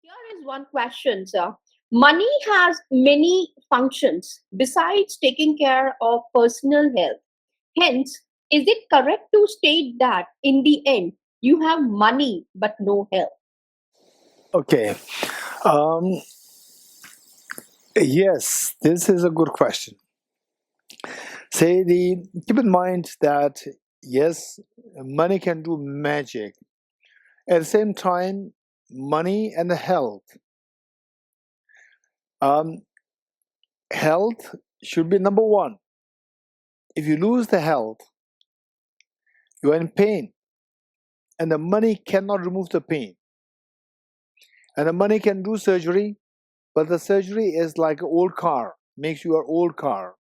Here is one question, sir. Money has many functions besides taking care of personal health. Hence, is it correct to state that in the end, you have money but no health? Okay. Um, yes, this is a good question. Keep in mind that yes, money can do magic. At the same time, money and health. Um, Health should be number one. If you lose the health, you are in pain, and the money cannot remove the pain. And the money can do surgery, but the surgery is like an old car, makes you an old car.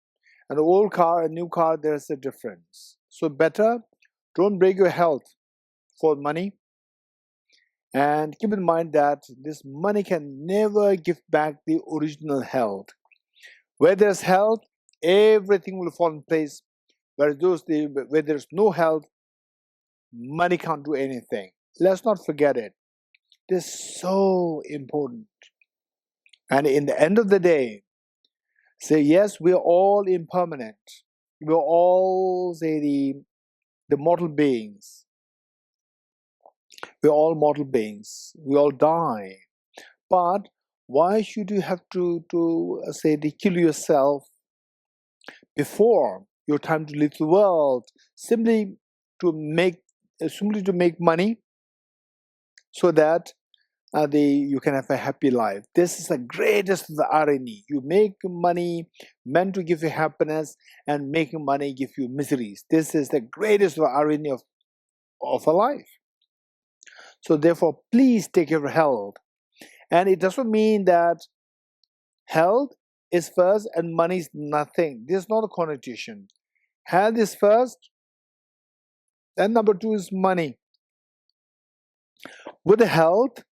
An old car, a new car, there's a difference. So better, don't break your health for money. And keep in mind that this money can never give back the original health. Where there's health, everything will fall in place. Where there's no health, money can't do anything. Let's not forget it. This is so important. And in the end of the day, say yes, we're all impermanent. We're all the mortal beings. We're all mortal beings. We all die. But why should you have to kill yourself before your time to leave the world, simply to make money, so that you can have a happy life? This is the greatest of the irony. You make money meant to give you happiness, and making money give you miseries. This is the greatest of the irony of a life. So therefore, please take care of health. And it doesn't mean that health is first and money is nothing. This is not a connotation. Health is first, then number two is money. With the health,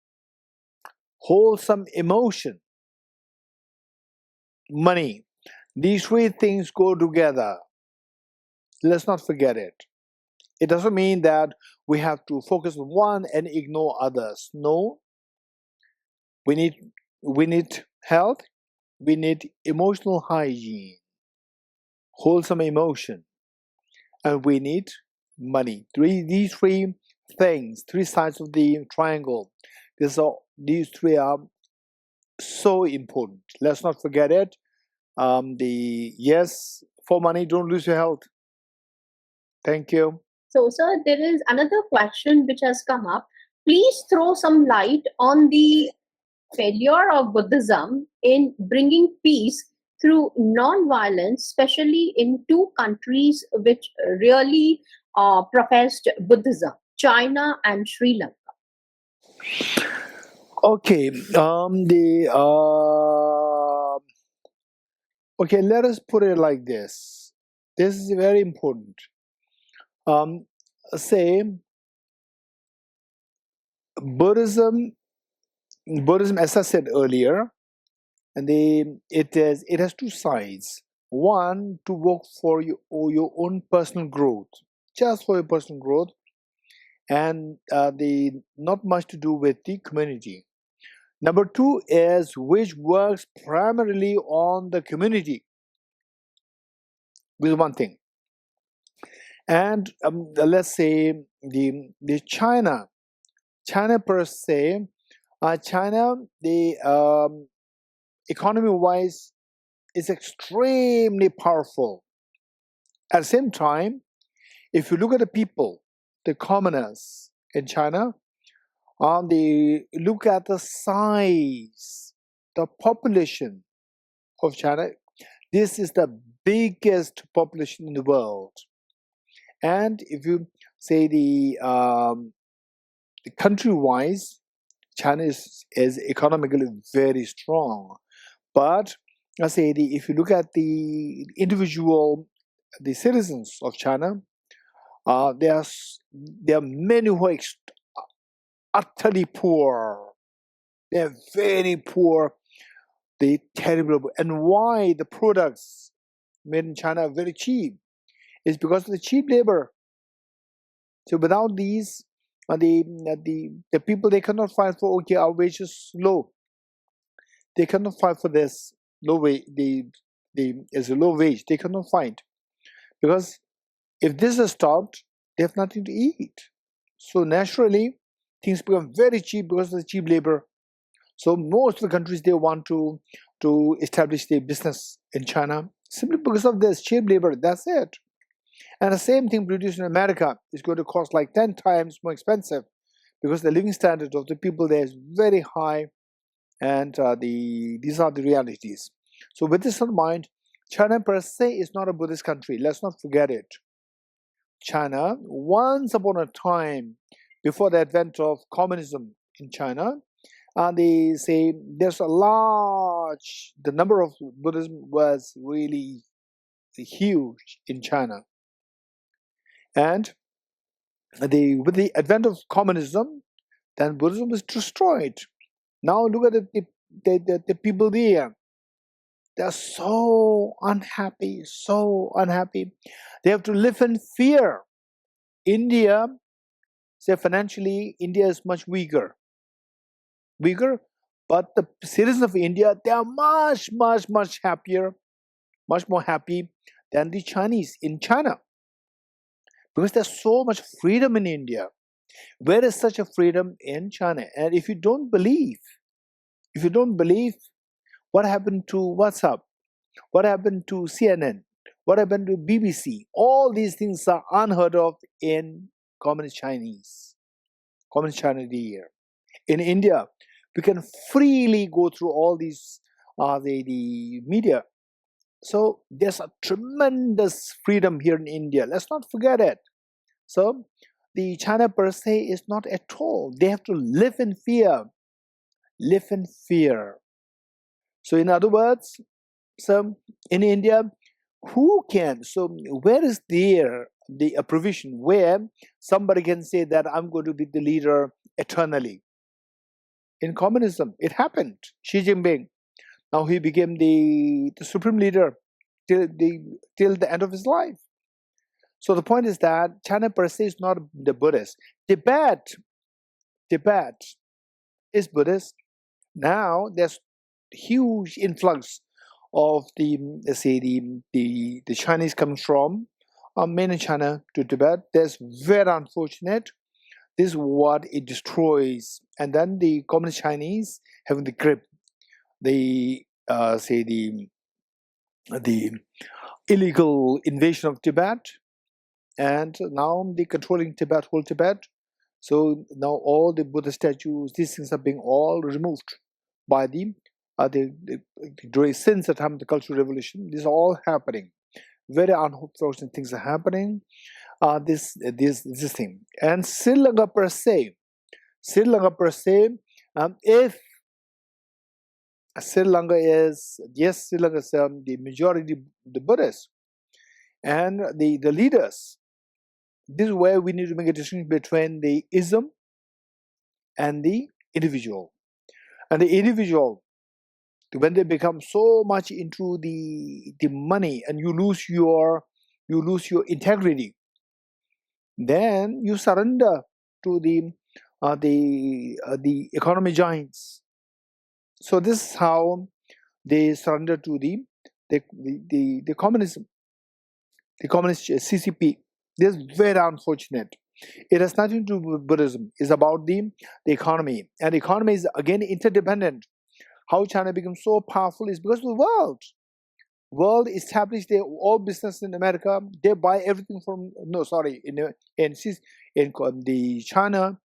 wholesome emotion, money. These three things go together. Let's not forget it. It doesn't mean that we have to focus on one and ignore others. No. We need health. We need emotional hygiene, wholesome emotion, and we need money. These three things, three sides of the triangle. These three are so important. Let's not forget it. Yes, for money, don't lose your health. Thank you. So, sir, there is another question which has come up. Please throw some light on the failure of Buddhism in bringing peace through non-violence, especially in two countries which really professed Buddhism, China and Sri Lanka. Okay. Okay. Let us put it like this. This is very important. Say Buddhism, as I said earlier, and it has two sides. One, to work for your own personal growth, just for your personal growth, and not much to do with the community. Number two is which works primarily on the community. This is one thing. And let's say the China per se, China, the economy-wise, is extremely powerful. At the same time, if you look at the people, the commoners in China, they look at the size, the population of China. This is the biggest population in the world. And if you say the country-wise, China is economically very strong. But I say if you look at the citizens of China, there are many who are utterly poor. They are very poor. They terrible. And why the products made in China are very cheap? It's because of the cheap labor. So without these, the people, they cannot fight for, okay, our wage is low. They cannot fight for this low wage. Is a low wage. They cannot fight because if this is stopped, they have nothing to eat. So naturally, things become very cheap because of the cheap labor. So most of the countries, they want to establish their business in China simply because of this cheap labor. That's it. And the same thing produced in America is going to cost like 10 times more expensive because the living standard of the people there is very high, and these are the realities. So with this in mind, China per se is not a Buddhist country. Let's not forget it. China, once upon a time, before the advent of communism in China, they say the number of Buddhism was really huge in China. And with the advent of communism, then Buddhism was destroyed. Now look at the people there. They're so unhappy, so unhappy. They have to live in fear. India, say financially, India is much weaker, but the citizens of India, they are much, much, much happier, much more happy than the Chinese in China. Because there's so much freedom in India. Where is such a freedom in China? And if you don't believe, what happened to WhatsApp? What happened to CNN? What happened to BBC? All these things are unheard of in Communist China here. In India, we can freely go through all these the media. So there's a tremendous freedom here in India. Let's not forget it. So the China per se is not at all. They have to live in fear. Live in fear. So in other words, so in India, who can? So where is there a provision where somebody can say that I'm going to be the leader eternally? In communism, it happened. Xi Jinping, now he became the supreme leader till the end of his life. So the point is that China per se is not the Buddhist. Tibet is Buddhist. Now there's huge influx of the Chinese coming from mainland China to Tibet. That's very unfortunate. This is what it destroys. And then the communist Chinese having the grip, the illegal invasion of Tibet, and now the controlling Tibet, whole Tibet. So now all the Buddha statues, these things are being all removed by since the time of the Cultural Revolution. This is all happening. Very unfortunate things are happening. This thing. And Sri Lanka per se, if Sri Lanka is the majority the Buddhists and the leaders. This is where we need to make a distinction between the ism and the individual. And the individual, when they become so much into the money and you lose your integrity, then you surrender to the economy giants. So this is how they surrender to the communism, the communist CCP. This is very unfortunate. It has nothing to do with Buddhism. It's about the economy. And the economy is again interdependent. How China becomes so powerful is because of the world. World established their all business in America. They buy everything from in the China,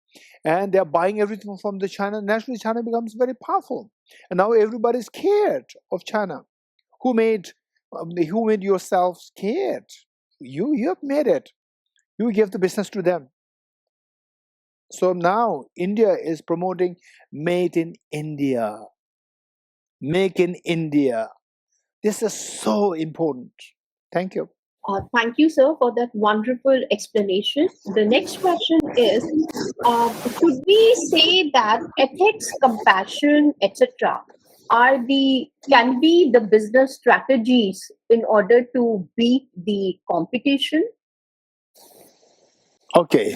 and they're buying everything from the China. Naturally, China becomes very powerful, and now everybody's scared of China. Who made yourself scared? You have made it. You give the business to them. So now India is promoting Made in India. Make in India. This is so important. Thank you. Thank you, sir, for that wonderful explanation. The next question is, could we say that ethics, compassion, etc. can be the business strategies in order to beat the competition? Okay.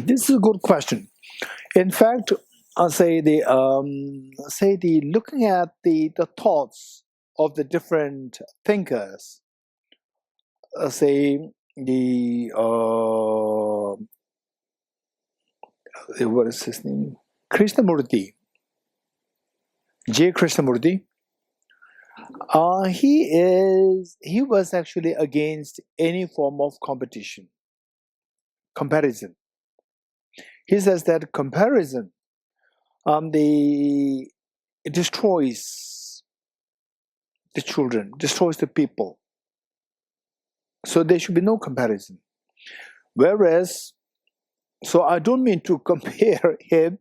This is a good question. In fact, I'll say the looking at the thoughts of the different thinkers, say the what is his name? Krishnamurti, J. Krishnamurti. He was actually against any form of comparison. He says that comparison it destroys the children, destroys the people. So there should be no comparison. Whereas, so I don't mean to compare him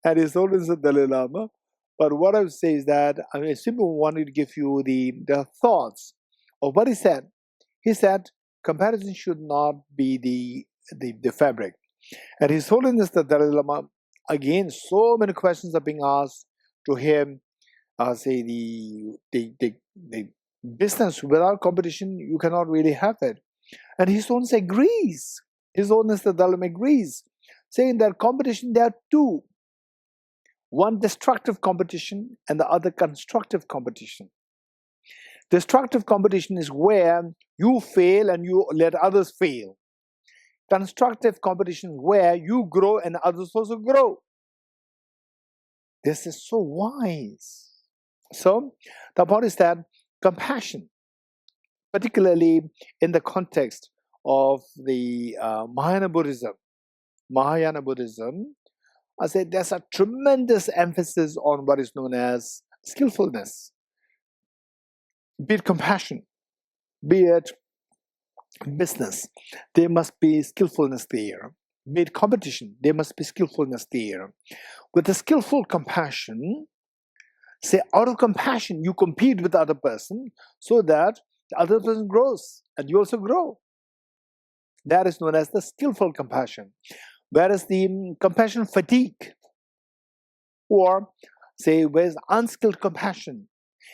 and His Holiness the Dalai Lama, but what I would say is that I simply wanted to give you the thoughts of what he said. He said comparison should not be the fabric. And His Holiness the Dalai Lama, again, so many questions are being asked to him. Say the business without competition, you cannot really have it. And His Holiness agrees. His Holiness the Dalai Lama agrees, saying that competition, there are two. One destructive competition and the other constructive competition. Destructive competition is where you fail and you let others fail. Constructive competition is where you grow and others also grow. This is so wise. So the point is that compassion, particularly in the context of the Mahayana Buddhism, I say there's a tremendous emphasis on what is known as skillfulness. Be it compassion, be it business, there must be skillfulness there. Be it competition, there must be skillfulness there. With a skillful compassion, say out of compassion, you compete with the other person so that the other person grows and you also grow. That is known as the skillful compassion. Whereas the compassion fatigue, or say, whereas unskilled compassion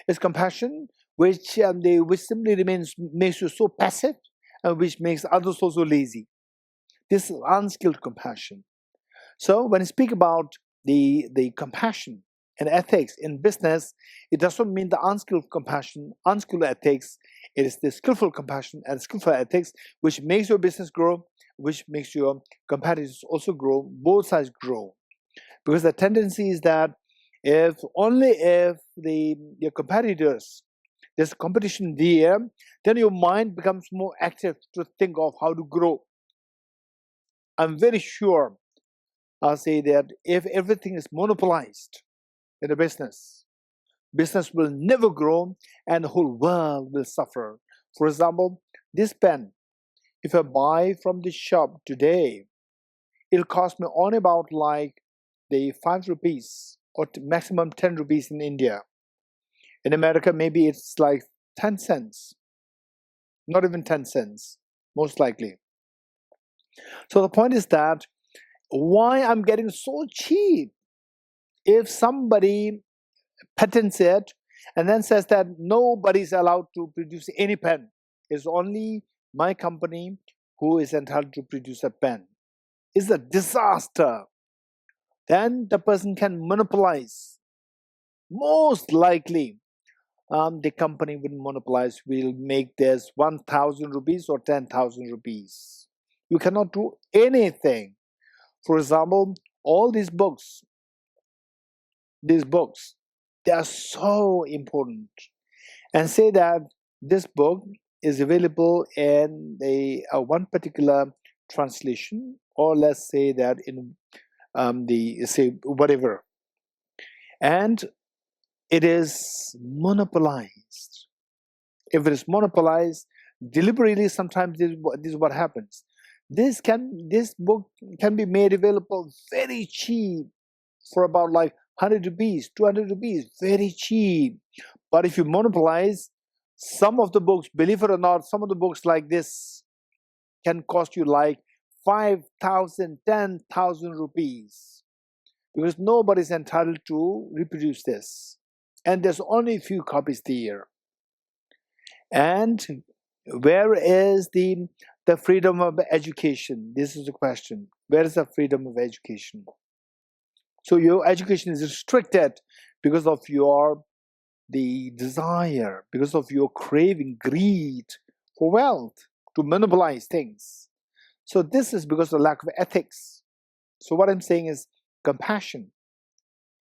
is compassion which simply makes you so passive and which makes others also lazy. This is unskilled compassion. So when I speak about the compassion and ethics in business, it doesn't mean the unskilled compassion, unskilled ethics. It is the skillful compassion and skillful ethics which makes your business grow, which makes your competitors also grow, both sides grow. Because the tendency is that if your competitors, there's competition there, then your mind becomes more active to think of how to grow. I'm very sure, I'll say that if everything is monopolized in a business will never grow and the whole world will suffer. For example, this pen, if I buy from the shop today, it'll cost me only about like the 5 rupees or maximum 10 rupees in India. In America, maybe it's like 10 cents. Not even 10 cents, most likely. So the point is that why I'm getting so cheap? If somebody patents it and then says that nobody's allowed to produce any pen, it's only my company who is entitled to produce a pen, it's a disaster. Then the person can monopolize. Most likely, the company will monopolize, will make this 1,000 rupees or 10,000 rupees. You cannot do anything. For example, all these books, they are so important. And say that this book is available in one particular translation, or let's say that in whatever, and it is monopolized. If it is monopolized deliberately, sometimes this is what happens. This book can be made available very cheap for about like 100 rupees, 200 rupees, very cheap. But if you monopolize, some of the books, believe it or not, some of the books like this can cost you like 5,000, 10,000 rupees. Because nobody's entitled to reproduce this. And there's only a few copies there. And where is the freedom of education? This is the question. Where is the freedom of education? So your education is restricted because of the desire, because of your craving, greed for wealth, to monopolize things. So this is because of the lack of ethics. So what I'm saying is compassion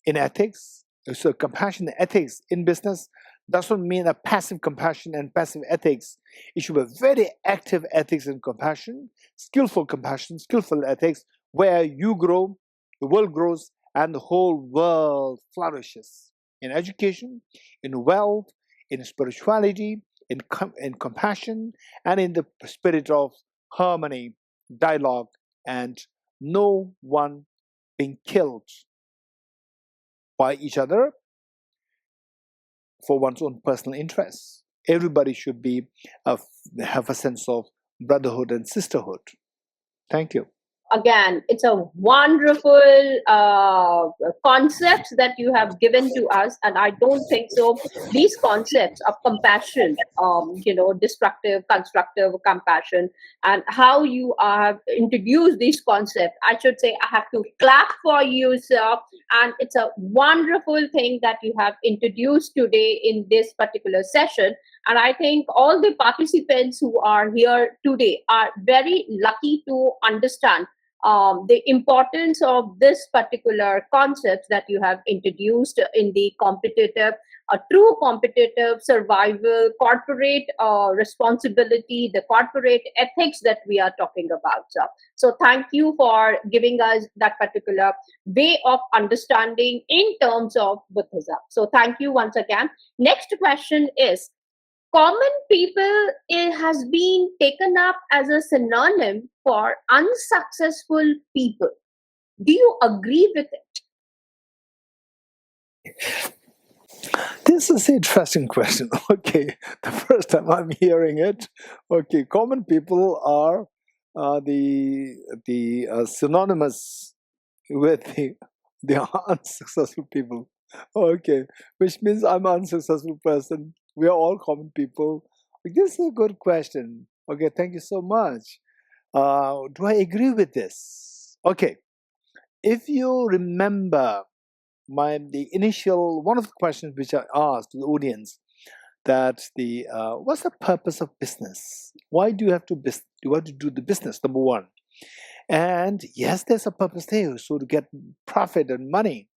in ethics. So compassion and ethics in business doesn't mean a passive compassion and passive ethics. It should be very active ethics and compassion, skillful ethics, where you grow, the world grows, and the whole world flourishes. In education, in wealth, in spirituality, in compassion, and in the spirit of harmony, dialogue, and no one being killed by each other for one's own personal interests. Everybody should be have a sense of brotherhood and sisterhood. Thank you. Again, it's a wonderful concepts that you have given to us, and I don't think so. These concepts of compassion, destructive, constructive compassion, and how you have introduced these concepts, I should say I have to clap for you, sir. And it's a wonderful thing that you have introduced today in this particular session. And I think all the participants who are here today are very lucky to understand the importance of this particular concept that you have introduced in the competitive, true competitive survival, corporate responsibility, the corporate ethics that we are talking about. So thank you for giving us that particular way of understanding in terms of Buddhism. So thank you once again. Next question is, common people, it has been taken up as a synonym for unsuccessful people. Do you agree with it? This is an interesting question. Okay, the first time I'm hearing it. Okay, common people are synonymous with the unsuccessful people. Okay, which means I'm an unsuccessful person. We are all common people. This is a good question. Okay, thank you so much. Do I agree with this? Okay, if you remember the initial one of the questions which I asked to the audience, that what's the purpose of business? Why do you have to do the business? Number one, and yes, there's a purpose there, so to get profit and money.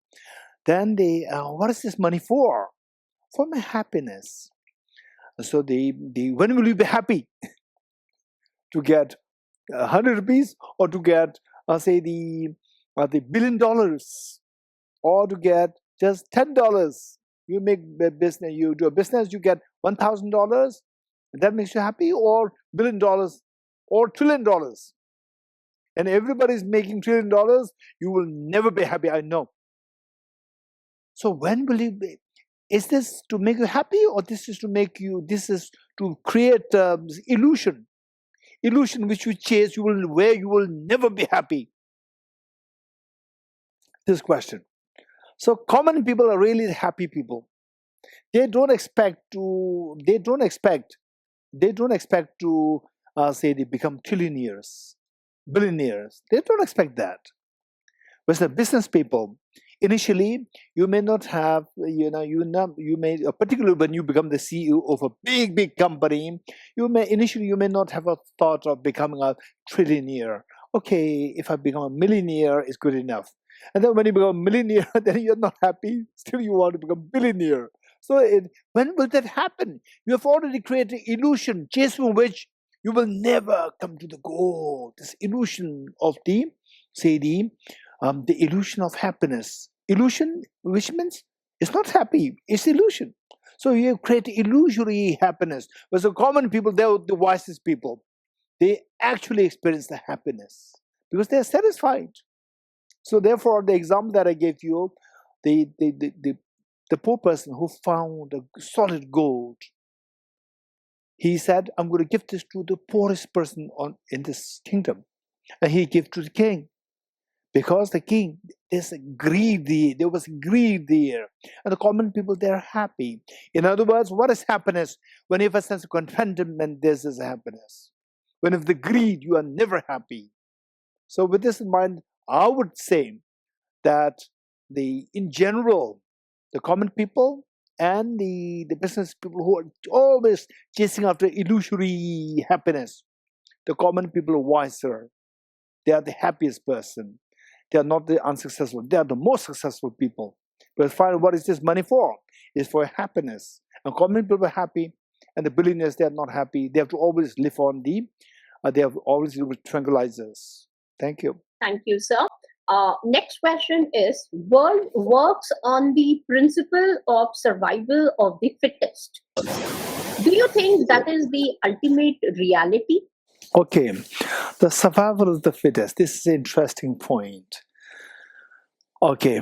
Then what is this money for? For my happiness. So when will you be happy? To get 100 rupees, or to get say the $1 billion, or to get just $10? You make a business, you do a business, you get $1,000. That makes you happy, or $1 billion, or $1 trillion? And everybody's making $1 trillion. You will never be happy, I know. So when will you be? Is this to make you happy, or this is to create illusion which you chase, where you will never be happy? This question. So common people are really happy people. They don't expect to say they become trillionaires, billionaires. They don't expect that. Whereas the business people, initially, you may not have, particularly when you become the CEO of a big company, you may not have a thought of becoming a trillionaire. Okay, if I become a millionaire, it's good enough. And then when you become a millionaire, then you're not happy. Still, you want to become billionaire. So when will that happen? You have already created an illusion, chasing which you will never come to the goal. This illusion of the illusion of happiness. Illusion, which means it's not happy, it's illusion. So you create illusory happiness. But the common people, they're the wisest people. They actually experience the happiness because they're satisfied. So therefore, the example that I gave you, the poor person who found a solid gold, he said, I'm going to give this to the poorest person in this kingdom. And he gave to the king. Because the king, there was greed there. And the common people, they're happy. In other words, what is happiness? When you have a sense of contentment, this is happiness. When you have the greed, you are never happy. So with this in mind, I would say that in general, the common people and the business people who are always chasing after illusory happiness, the common people are wiser. They are the happiest person. They are not the unsuccessful. They are the most successful people. But find what is this money for? It's for happiness. And common people are happy, and the billionaires, they are not happy. They have to always live on they have always live with tranquilizers. Thank you. Thank you, sir. Next question is, world works on the principle of survival of the fittest. Do you think that is the ultimate reality? Okay, the survival of the fittest. This is an interesting point. Okay,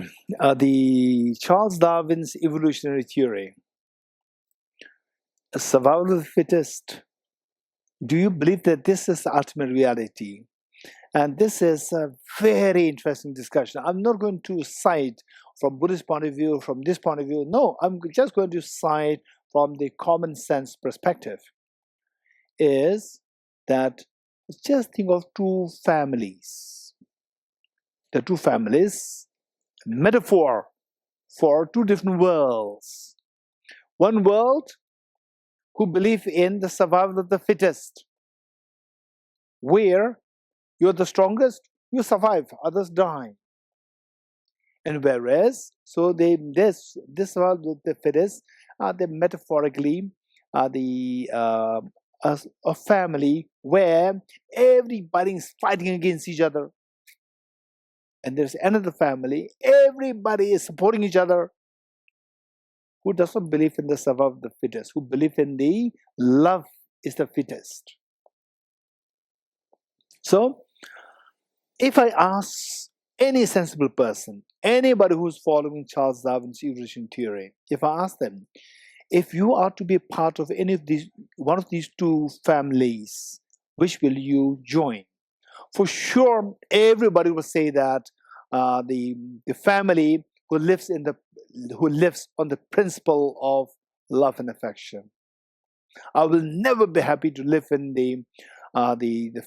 the Charles Darwin's evolutionary theory. Survival of the fittest. Do you believe that this is the ultimate reality? And this is a very interesting discussion. I'm not going to cite from Buddhist point of view, from this point of view. No, I'm just going to cite from the common sense perspective. Is that just think of two families. The two families, metaphor for two different worlds. One world who believe in the survival of the fittest, where you're the strongest, you survive, others die. And whereas, so this world of the fittest, they metaphorically a family where everybody is fighting against each other. And there's another family, everybody is supporting each other, who doesn't believe in the survival of the fittest, who believe in the love is the fittest. So, if I ask any sensible person, anybody who's following Charles Darwin's evolution theory, if I ask them, if you are to be a part of one of these two families, which will you join? For sure, everybody will say that the family who lives on the principle of love and affection. I will never be happy to live in the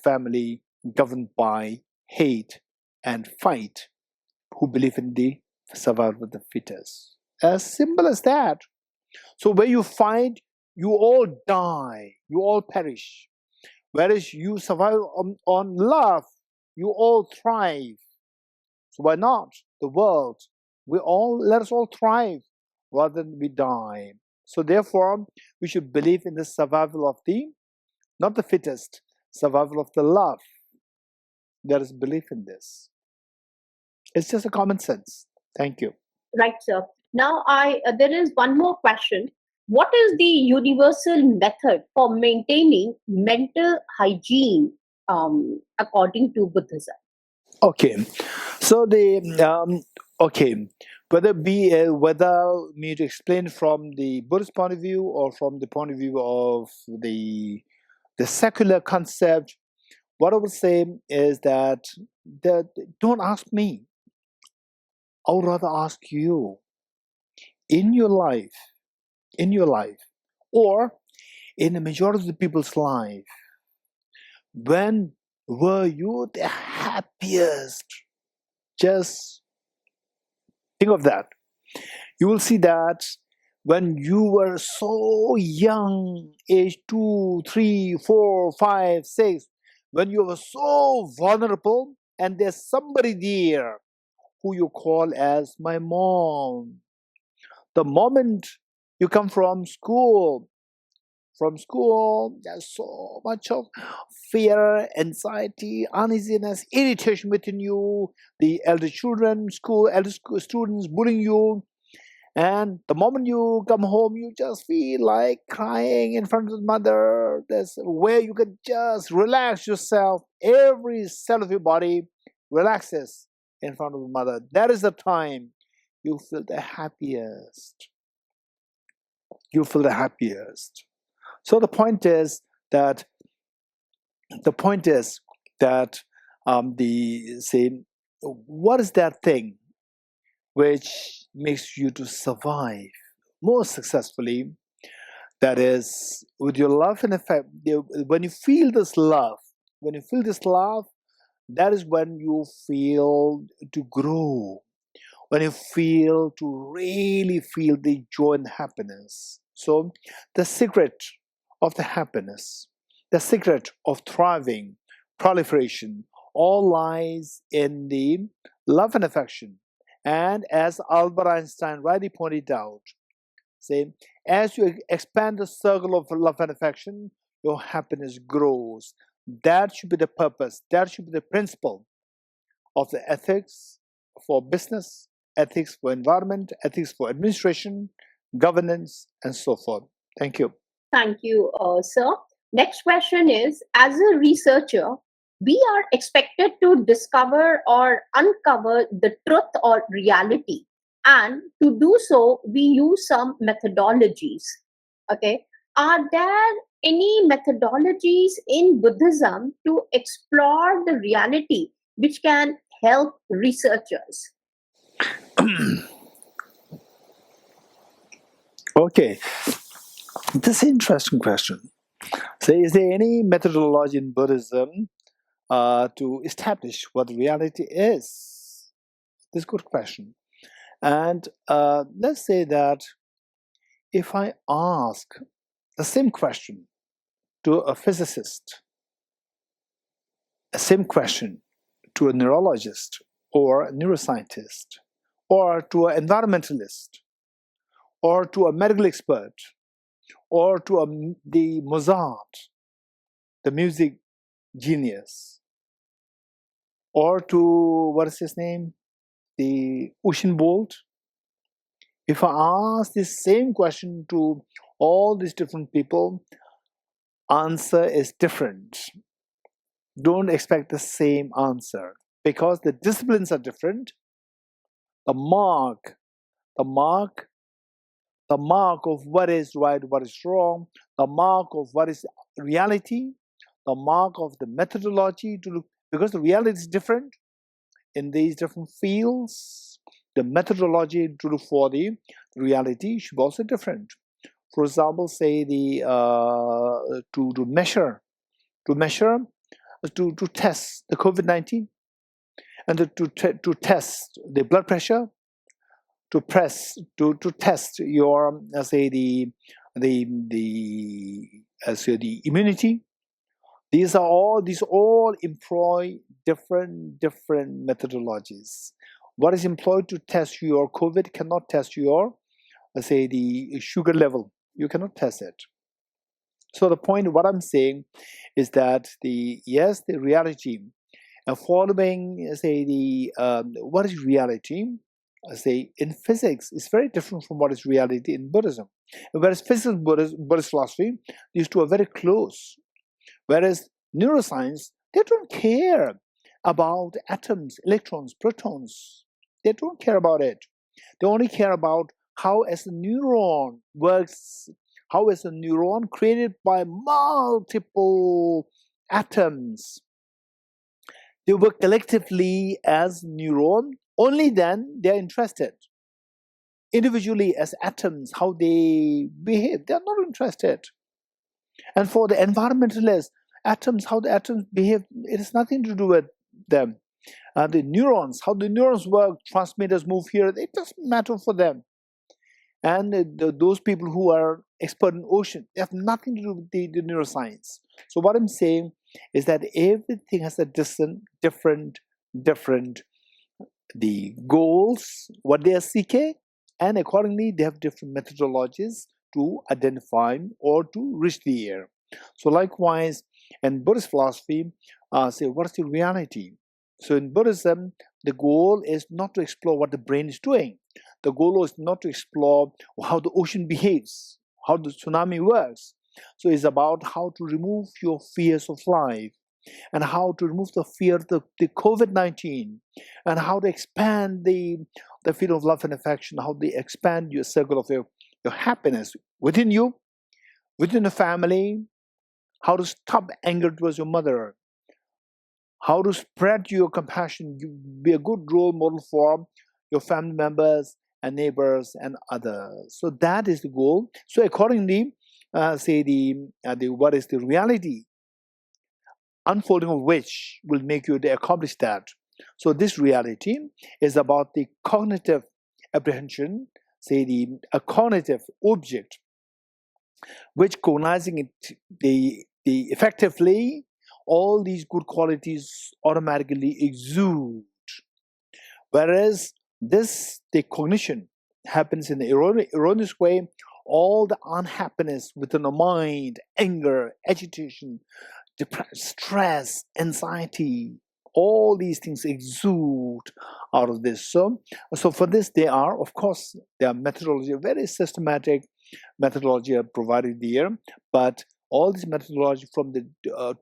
family governed by hate and fight, who believe in the survival of the fittest. As simple as that. So where you fight, you all die, you all perish. Whereas you survive on love, you all thrive. So why not? The world, let us all thrive rather than we die. So therefore, we should believe in the survival of not the fittest, survival of the love. There is belief in this. It's just a common sense. Thank you. Right, sir. Now, there is one more question. What is the universal method for maintaining mental hygiene according to Buddhism? Okay, so whether me to explain from the Buddhist point of view or from the point of view of the secular concept, what I would say is that don't ask me. I would rather ask you. In your life, or in the majority of the people's life, when were you the happiest? Just think of that. You will see that when you were so young, age 2, 3, 4, 5, 6, when you were so vulnerable, and there's somebody there who you call as my mom. The moment you come from school, there's so much of fear, anxiety, uneasiness, irritation within you, the elder students bullying you. And the moment you come home, you just feel like crying in front of the mother. That's where you can just relax yourself. Every cell of your body relaxes in front of the mother. That is the time you feel the happiest. So the point is that what is that thing which makes you to survive more successfully? That is with your love and affect. When you feel this love, that is when you feel to grow, when you feel to really feel the joy and happiness. So the secret of the happiness, the secret of thriving, proliferation, all lies in the love and affection. And as Albert Einstein rightly pointed out, say, as you expand the circle of love and affection, your happiness grows. That should be the purpose, that should be the principle of the ethics for business, ethics for environment, ethics for administration, governance, and so forth. Thank you. Thank you, sir. Next question is, as a researcher, we are expected to discover or uncover the truth or reality. And to do so, we use some methodologies. Okay. Are there any methodologies in Buddhism to explore the reality which can help researchers? Okay, this is an interesting question. So, is there any methodology in Buddhism to establish what reality is? This is a good question. And let's say that if I ask the same question to a physicist, the same question to a neurologist or a neuroscientist, or to an environmentalist, or to a medical expert, or to the Mozart, the music genius, or to, what is his name, the Usain Bolt. If I ask this same question to all these different people, answer is different. Don't expect the same answer because the disciplines are different. The mark of what is right, what is wrong, the mark of what is reality, the mark of the methodology to look, because the reality is different in these different fields. The methodology to look for the reality should be also different. For example, say the to measure, to test the COVID-19, and to test the blood pressure, to test your say the immunity. These all employ different methodologies. What is employed to test your COVID cannot test your, let's say, the sugar level. You cannot test it. So the point, what I'm saying, is that the reality, following, say, the what is reality, say, in physics is very different from what is reality in Buddhism. Whereas physics and Buddhist philosophy, these two are very close. Whereas neuroscience, they don't care about atoms, electrons, protons. They don't care about it. They only care about how as a neuron works, how is a neuron created by multiple atoms. They work collectively as neuron, only then they're interested. Individually as atoms, how they behave, they're not interested. And for the environmentalists, atoms, how the atoms behave, it has nothing to do with them. The neurons, how the neurons work, transmitters move here, it doesn't matter for them. And those people who are expert in ocean, they have nothing to do with the neuroscience. So what I'm saying is that everything has a different the goals, what they are seeking, and accordingly they have different methodologies to identify or to reach the air. So likewise, in Buddhist philosophy, say, what is the reality? So in Buddhism, the goal is not to explore what the brain is doing. The goal is not to explore how the ocean behaves, how the tsunami works. So it's about how to remove your fears of life, and how to remove the fear of the COVID-19, and how to expand the field of love and affection, how to expand your circle of your happiness within you, within the family, how to stop anger towards your mother, how to spread your compassion, be a good role model for your family members and neighbors and others. So that is the goal. So accordingly, say the what is the reality? unfolding of which will make you accomplish that. So this reality is about the cognitive apprehension, say a cognitive object, which cognizing it the effectively, all these good qualities automatically exude. Whereas the cognition happens in the erroneous way, all the unhappiness within the mind, anger, agitation, stress, anxiety, all these things exude out of this. So for this, there are methodology, very systematic methodology are provided there, but all this methodology from the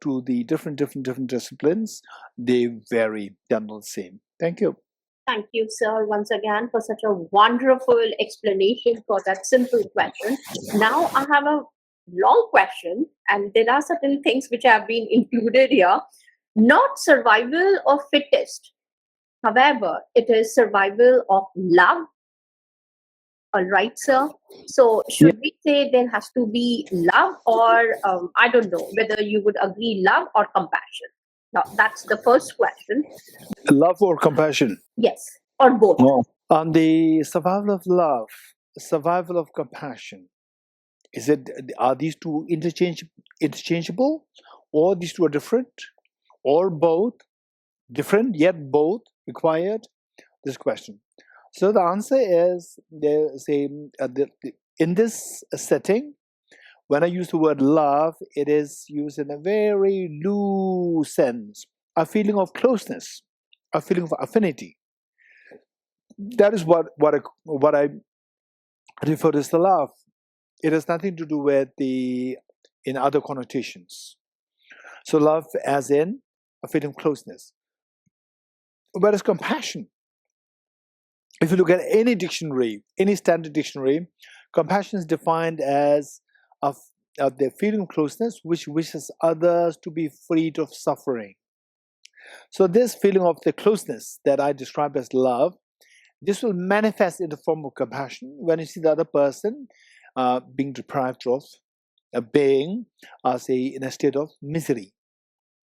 to the different disciplines, they vary. They're not the same. Thank you. Thank you, sir, once again for such a wonderful explanation for that simple question. Now I have a long question, and there are certain things which have been included here. Not survival of fittest. However, it is survival of love. All right, sir. So should we say there has to be love, or I don't know whether you would agree, love or compassion? Now, that's the first question. Love or compassion? Yes, or both. No. On the survival of love, survival of compassion, are these two interchangeable, or these two are different, or both? Different yet both required? This question. So the answer is, in this setting, when I use the word love, it is used in a very loose sense, a feeling of closeness, a feeling of affinity. That is what I refer to as the love. It has nothing to do with in other connotations. So love as in a feeling of closeness. Whereas compassion, if you look at any dictionary, any standard dictionary, compassion is defined as the feeling of closeness which wishes others to be freed of suffering. So this feeling of the closeness that I describe as love, this will manifest in the form of compassion when you see the other person being deprived of being, say, in a state of misery.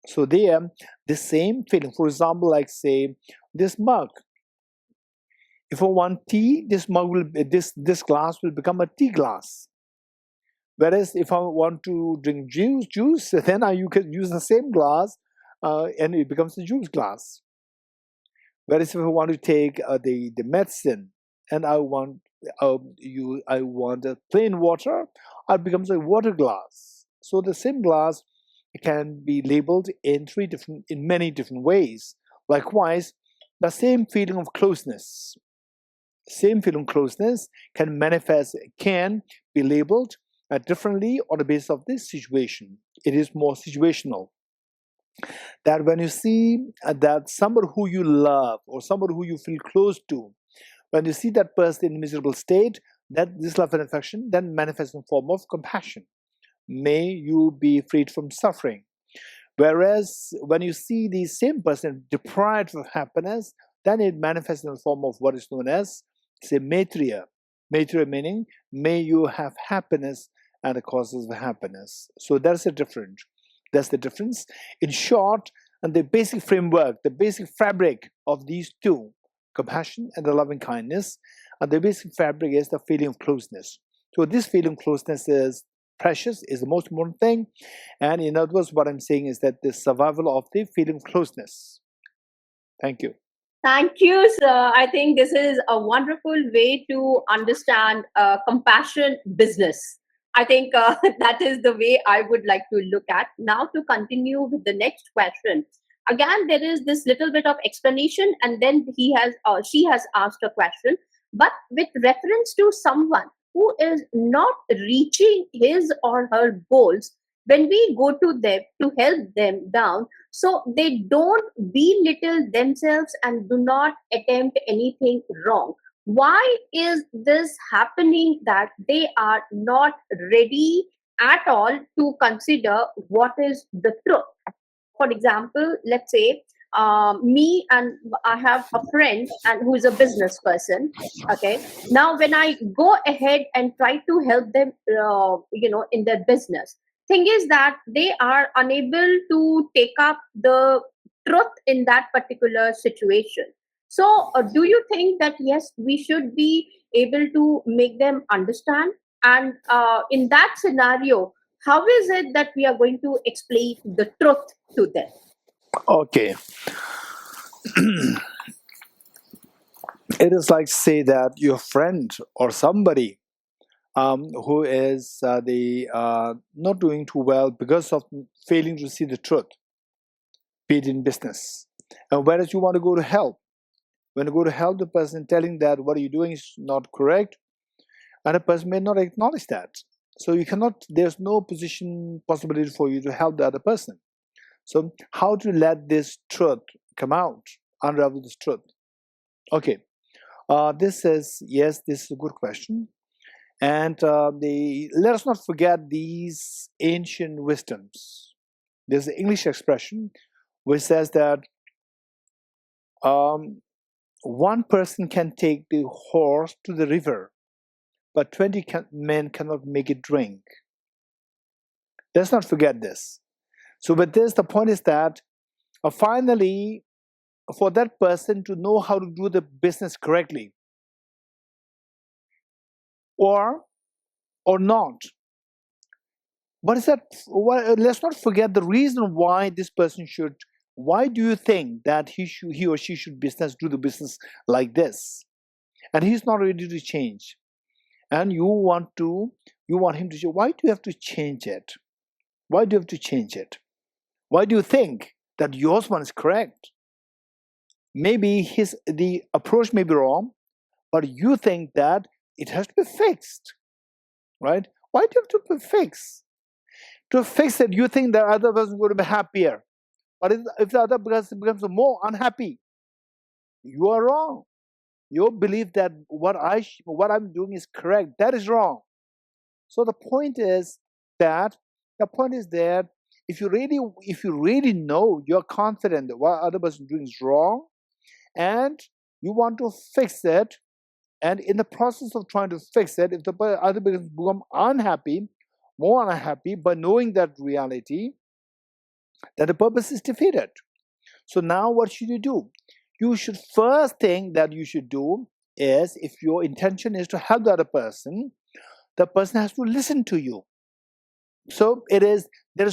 So there, the same feeling, for example, like say this mug. If I want tea, this glass will become a tea glass. Whereas if I want to drink juice, then you can use the same glass, and it becomes a juice glass. Whereas if I want to take the medicine, and I want plain water, it becomes a water glass. So the same glass can be labeled in many different ways. Likewise, the same feeling of closeness can be labeled differently on the basis of this situation. It is more situational. That when you see that somebody who you love or somebody who you feel close to, when you see that person in a miserable state, that this love and affection then manifests in the form of compassion. May you be freed from suffering. Whereas when you see the same person deprived of happiness, then it manifests in the form of what is known as, say, Maitreya. Maitreya meaning, may you have happiness and the causes of happiness. So that's the difference. That's the difference. In short, and the basic framework, the basic fabric of these two, compassion and the loving kindness, and the basic fabric is the feeling of closeness. So this feeling of closeness is precious, is the most important thing. And in other words, what I'm saying is that the survival of the feeling of closeness. Thank you. Thank you, sir. I think this is a wonderful way to understand compassion business. I think that is the way I would like to look at. Now to continue with the next question. Again, there is this little bit of explanation, and then she has asked a question, but with reference to someone who is not reaching his or her goals, when we go to them to help them down, so they don't belittle themselves and do not attempt anything wrong. Why is this happening, that they are not ready at all to consider what is the truth? For example, let's say me and I have a friend and who is a business person. Okay, now when I go ahead and try to help them, in their business, thing is that they are unable to take up the truth in that particular situation. So, do you think that yes, we should be able to make them understand? And in that scenario, how is it that we are going to explain the truth to them? Okay. It is like, say that your friend or somebody who is not doing too well because of failing to see the truth, be it in business. And whereas you want to go to help, when you go to help the person, telling that what you're doing is not correct, and a person may not acknowledge that. So you cannot, there's no possibility for you to help the other person. So how to let this truth come out, unravel this truth? Okay, this is a good question. And let us not forget these ancient wisdoms. There's an English expression which says that one person can take the horse to the river, but 20 men cannot make it drink. Let's not forget this. So with this, the point is that finally, for that person to know how to do the business correctly, or not. What is that? Let's not forget the reason why this person should. Why do you think that he or she should do the business like this, and he's not ready to change, and you want him to change? Why do you have to change it? Why do you have to change it? Why do you think that yours one is correct? Maybe the approach may be wrong, but you think that it has to be fixed, right? Why do you have to be fixed? To fix it, you think the other person is going to be happier. But if the other person becomes more unhappy, you are wrong. You believe that what I'm doing is correct. That is wrong. So the point is that if you really know, you're confident that what other person is doing is wrong, and you want to fix it, and in the process of trying to fix it, if the other person becomes more unhappy, by knowing that reality, that the purpose is defeated. So now what should you do? You should first thing that you should do is, if your intention is to help the other person, the person has to listen to you. So there is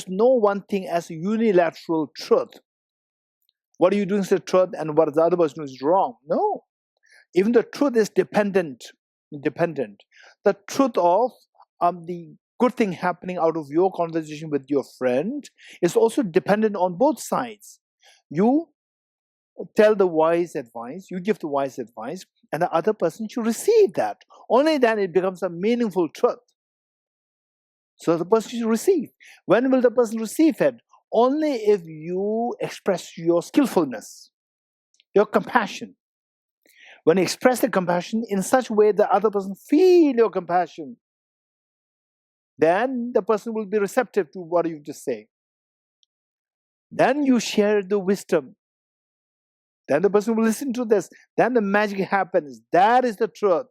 no one thing as a unilateral truth. What are you doing is the truth, and what the other person doing is wrong. No. Even the truth is dependent. The truth of the good thing happening out of your conversation with your friend is also dependent on both sides. You tell the wise advice, you give the wise advice, and the other person should receive that. Only then it becomes a meaningful truth. So the person should receive. When will the person receive it? Only if you express your skillfulness, your compassion. When you express the compassion in such a way that the other person feel your compassion, then the person will be receptive to what you just say. Then you share the wisdom. Then the person will listen to this. Then the magic happens. That is the truth.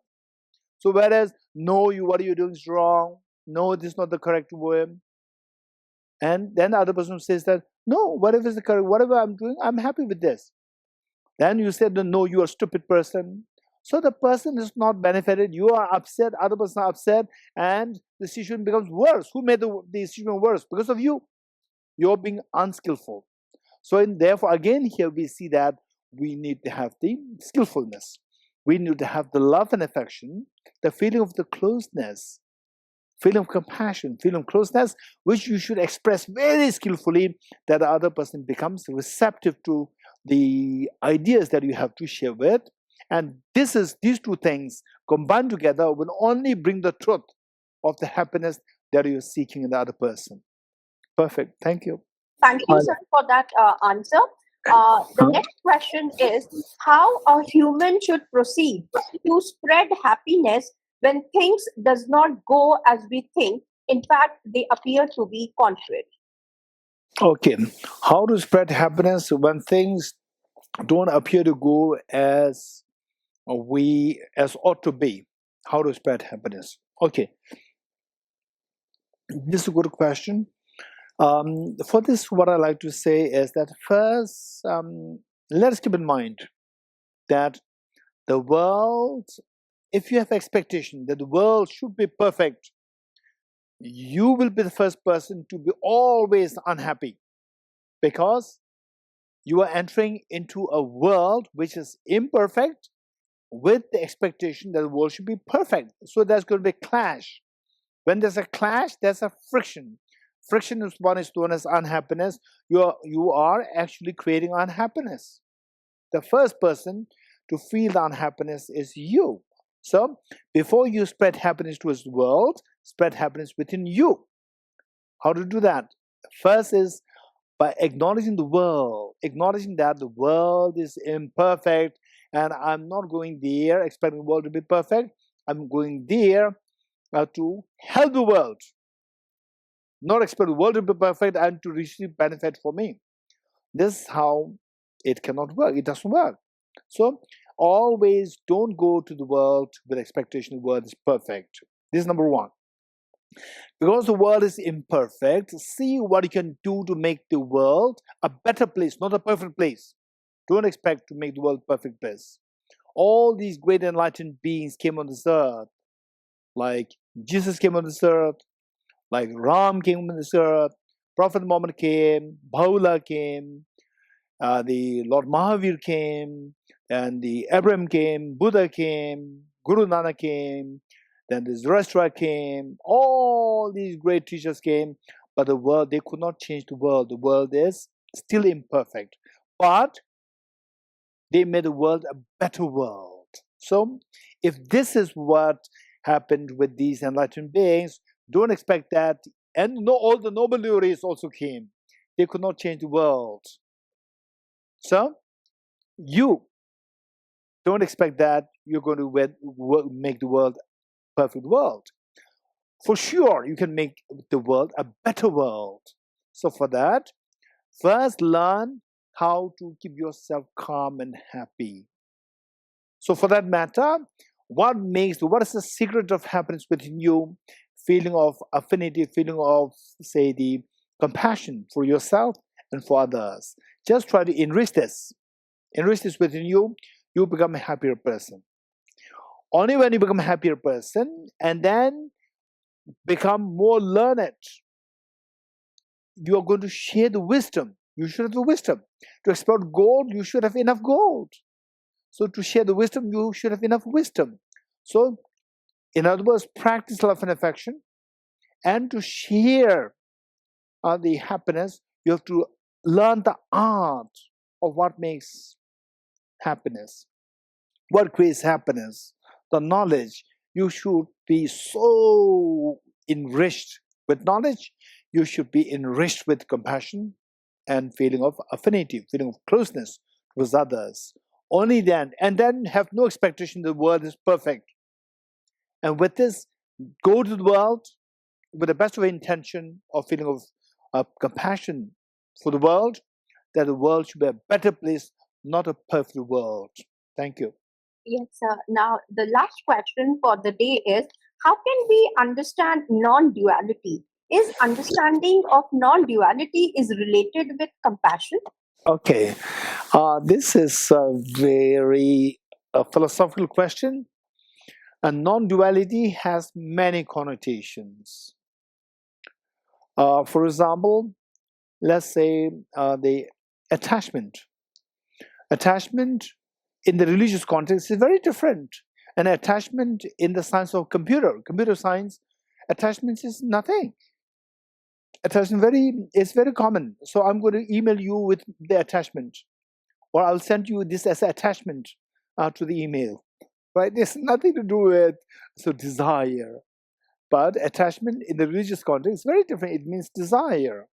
So whereas, no, what you're doing is wrong. No, this is not the correct way. And then the other person says that, no, whatever is the correct, whatever I'm doing, I'm happy with this. Then you said, no, you're a stupid person. So the person is not benefited. You are upset, other person are upset, and the situation becomes worse. Who made the situation worse? Because of you. You're being unskillful. So therefore, again, here we see that we need to have the skillfulness. We need to have the love and affection, the feeling of the closeness, feeling of compassion, feeling of closeness, which you should express very skillfully, that the other person becomes receptive to the ideas that you have to share with. And these two things combined together will only bring the truth of the happiness that you're seeking in the other person. Perfect. Thank you. Thank you, sir, for that answer. The next question is how a human should proceed to spread happiness when things does not go as we think. In fact, they appear to be contrary. Okay. How to spread happiness when things don't appear to go as ought to be? How to spread happiness? Okay. This is a good question. For this, what I like to say is that first, let us keep in mind that the world, if you have expectation that the world should be perfect, you will be the first person to be always unhappy, because you are entering into a world which is imperfect with the expectation that the world should be perfect. So there's going to be a clash. When there's a clash, there's a friction. Friction is one is known as unhappiness. You are actually creating unhappiness. The first person to feel the unhappiness is you. So before you spread happiness towards the world, spread happiness within you. How to do that? First is by acknowledging the world, acknowledging that the world is imperfect, and I'm not going there expecting the world to be perfect. I'm going there to help the world, not expect the world to be perfect and to receive benefit for me. This is how it cannot work. It doesn't work. So always don't go to the world with expectation the world is perfect. This is number one. Because the world is imperfect, see what you can do to make the world a better place, not a perfect place. Don't expect to make the world a perfect place. All these great enlightened beings came on this earth, like Jesus came on this earth, like Ram came on this earth, Prophet Muhammad came, Baha'u'llah came, the Lord Mahavir came, and the Abraham came, Buddha came, Guru Nanak came, then the Zoroaster came, all these great teachers came, but the world, they could not change the world. The world is still imperfect. But they made the world a better world. So if this is what happened with these enlightened beings, don't expect that. And all the noble laureates also came. They could not change the world. So you don't expect that you're going to make the world a perfect world. For sure, you can make the world a better world. So for that, first learn how to keep yourself calm and happy. So for that matter, what is the secret of happiness within you? Feeling of affinity, feeling of, say, the compassion for yourself and for others. Just try to enrich this. Enrich this within you, you become a happier person. Only when you become a happier person and then become more learned, you are going to share the wisdom. You should have the wisdom. To exploit gold, you should have enough gold. So to share the wisdom, you should have enough wisdom. So, in other words, practice love and affection. And to share the happiness, you have to learn the art of what makes happiness, what creates happiness, the knowledge. You should be so enriched with knowledge. You should be enriched with compassion and feeling of affinity, feeling of closeness with others. Only then, and then have no expectation the world is perfect. And with this, go to the world with the best of intention of feeling of compassion for the world, that the world should be a better place, not a perfect world. Thank you. Yes, sir. Now, the last question for the day is, how can we understand non-duality? Is understanding of non-duality is related with compassion? Okay, this is a very philosophical question. And non-duality has many connotations. For example, let's say the attachment. Attachment in the religious context is very different. An attachment in the science of computer science, attachment is nothing. Attachment is very common. So I'm going to email you with the attachment, or I'll send you this as an attachment to the email. Right? There's nothing to do with desire. But attachment in the religious context is very different. It means desire.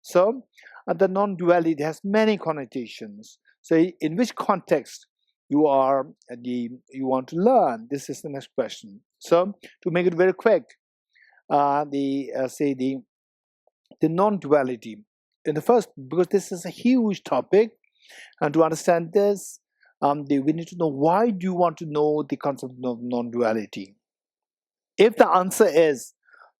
So the non-duality has many connotations. So in which context you want to learn? This is the next question. So to make it very quick, the non-duality. In the first, because this is a huge topic, and to understand this, we need to know, why do you want to know the concept of non-duality? If the answer is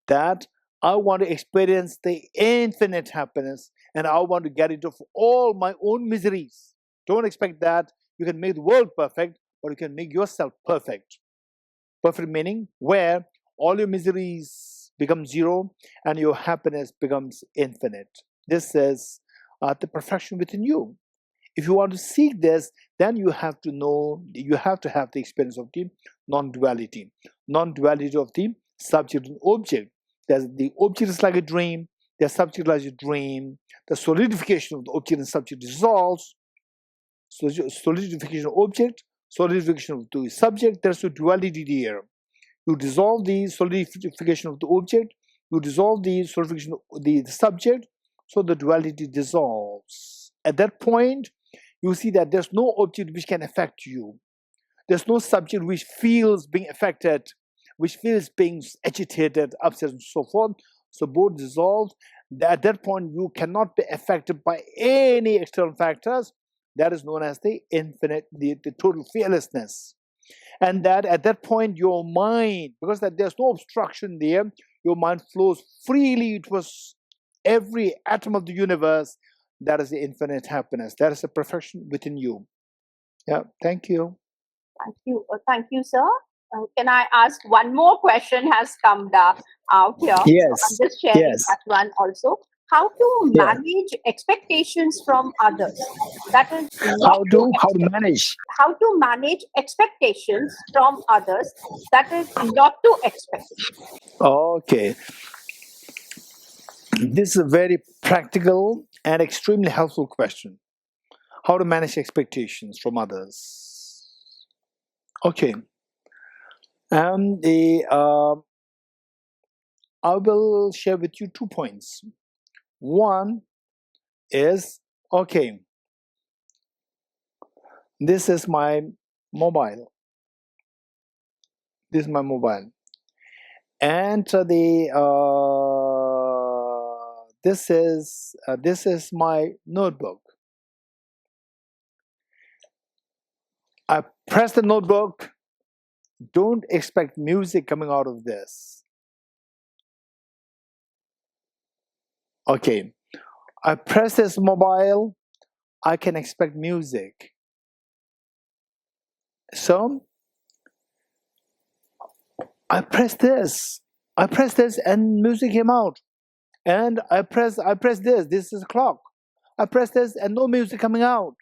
that I want to experience the infinite happiness, and I want to get rid of all my own miseries. Don't expect that you can make the world perfect, but you can make yourself perfect. Perfect meaning where all your miseries become zero and your happiness becomes infinite. This is the perfection within you. If you want to seek this, then you have to know, you have to have the experience of the non-duality. Non-duality of the subject and object. There's the object is like a dream, the subject like a dream, the solidification of the object and subject dissolves. So solidification of object, solidification of the subject, there's a duality there. You dissolve the solidification of the object, you dissolve the solidification of the subject, so the duality dissolves. At that point, you see that there's no object which can affect you. There's no subject which feels being affected, which feels being agitated, upset, and so forth. So both dissolve. At that point, you cannot be affected by any external factors. That is known as the infinite, the total fearlessness. And that at that point, your mind, because that there's no obstruction there, your mind flows freely towards every atom of the universe. That is the infinite happiness. That is the perfection within you. Yeah, thank you. Thank you, sir. Can I ask one more question has come out here? Yes. So I'm just sharing Yes. that one also. How to manage expectations from others? That is How to manage? How to manage expectations from others? That is not to expect. Okay. This is a very practical and extremely helpful question. How to manage expectations from others? Okay. And I will share with you 2 points. One is, okay, this is my mobile. This is my mobile. And this is my notebook. I press the notebook. Don't expect music coming out of this. Okay, I press this mobile. I can expect music. So I press this, and music came out. And I press this. This is a clock. I press this, and no music coming out.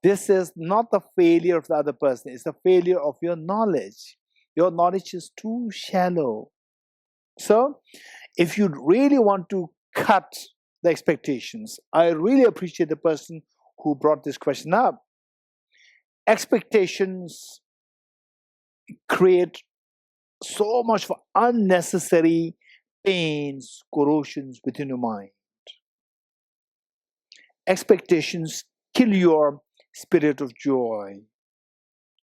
This is not the failure of the other person. It's the failure of your knowledge. Your knowledge is too shallow. So, if you really want to cut the expectations, I really appreciate the person who brought this question up. Expectations create so much for unnecessary pains, corrosions within your mind. Expectations kill your spirit of joy.